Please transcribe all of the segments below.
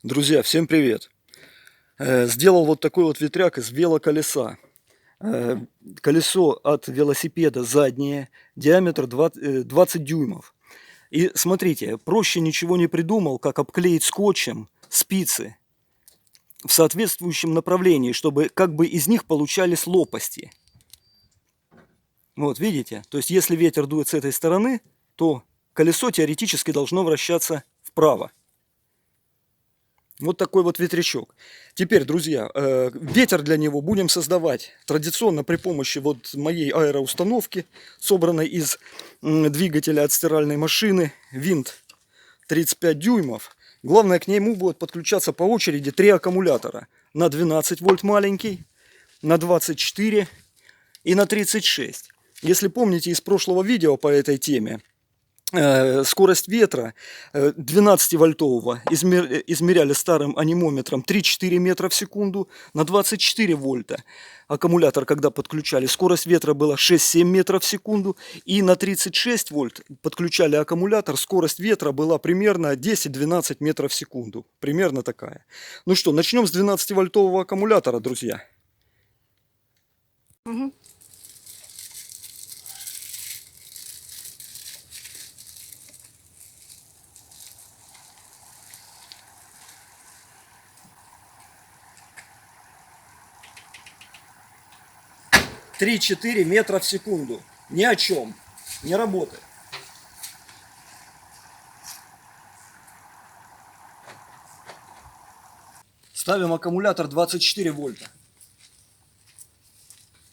Друзья, всем привет! Сделал вот такой вот ветряк из велоколеса. Э, Колесо от велосипеда заднее, диаметр 20 дюймов. И смотрите, проще ничего не придумал, как обклеить скотчем спицы в соответствующем направлении, чтобы как бы из них получались лопасти. Вот, видите? То есть, если ветер дует с этой стороны, то колесо теоретически должно вращаться вправо. Вот такой вот ветрячок. Теперь, друзья, ветер для него будем создавать традиционно при помощи вот моей аэроустановки, собранной из двигателя от стиральной машины, винт 35 дюймов. Главное, к нему будет подключаться по очереди 3 аккумулятора. На 12 вольт маленький, на 24 и на 36. Если помните из прошлого видео по этой теме, скорость ветра 12-вольтового измеряли старым анимометром 3-4 метра в секунду на 24 вольта. Аккумулятор, когда подключали, скорость ветра была 6-7 метров в секунду. И на 36 вольт подключали аккумулятор, скорость ветра была примерно 10-12 метров в секунду. Примерно такая. Ну что, начнем с 12-вольтового аккумулятора, друзья. Угу. 3-4 метра в секунду. Ни о чем. Не работает. Ставим аккумулятор 24 вольта.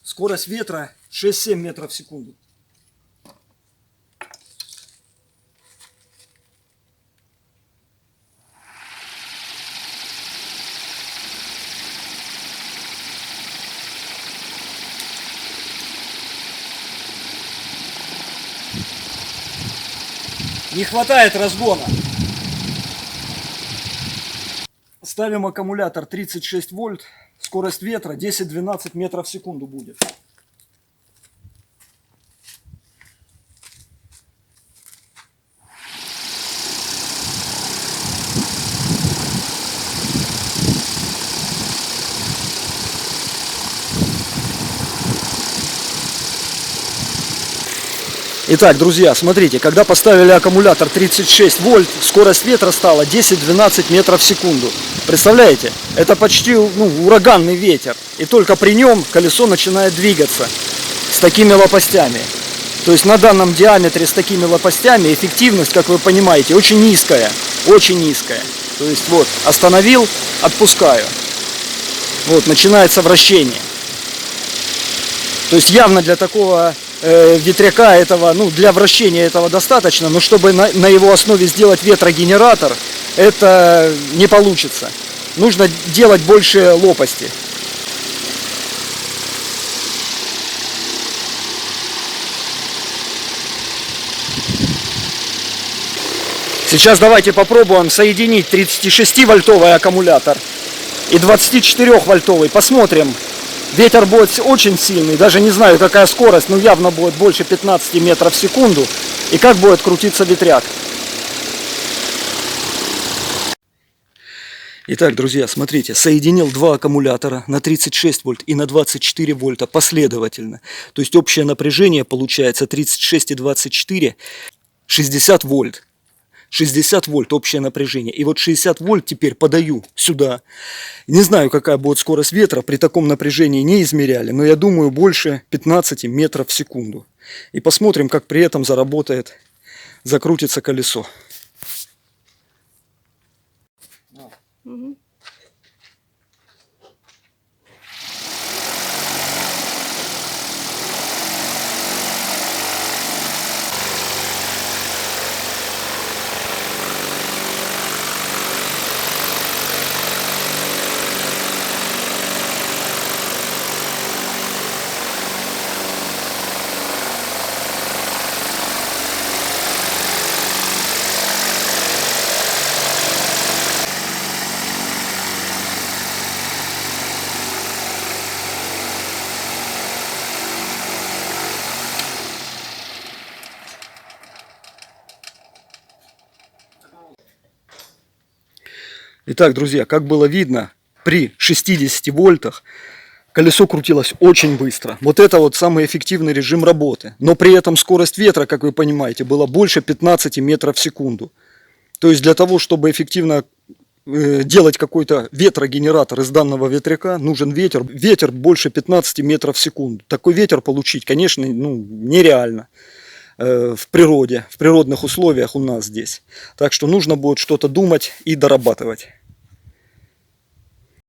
Скорость ветра 6-7 метров в секунду. Не хватает разгона. Ставим аккумулятор 36 вольт. Скорость ветра 10-12 метров в секунду будет. Итак, друзья, смотрите, когда поставили аккумулятор 36 вольт, скорость ветра стала 10-12 метров в секунду. Представляете? Это почти ураганный ветер. И только при нем колесо начинает двигаться с такими лопастями. То есть на данном диаметре с такими лопастями эффективность, как вы понимаете, очень низкая. Очень низкая. То есть вот, остановил, отпускаю. Вот, начинается вращение. То есть явно для такого ветряка этого, для вращения этого достаточно, но чтобы на его основе сделать ветрогенератор, это не получится. Нужно делать больше лопасти. Сейчас давайте попробуем соединить 36-вольтовый аккумулятор и 24-вольтовый. Посмотрим. Ветер будет очень сильный, даже не знаю какая скорость, но явно будет больше 15 метров в секунду. И как будет крутиться ветряк. Итак, друзья, смотрите, соединил два аккумулятора на 36 вольт и на 24 вольта последовательно. То есть общее напряжение получается 36 и 24, 60 вольт. 60 вольт общее напряжение. И вот 60 вольт теперь подаю сюда. Не знаю, какая будет скорость ветра. При таком напряжении не измеряли. Но я думаю, больше 15 метров в секунду. И посмотрим, как при этом заработает, закрутится колесо. Угу. Итак, друзья, как было видно, при 60 вольтах колесо крутилось очень быстро. Вот это вот самый эффективный режим работы. Но при этом скорость ветра, как вы понимаете, была больше 15 метров в секунду. То есть для того, чтобы эффективно делать какой-то ветрогенератор из данного ветряка, нужен ветер. Ветер больше 15 метров в секунду. Такой ветер получить, конечно, нереально в природе, в природных условиях у нас здесь. Так что нужно будет что-то думать и дорабатывать.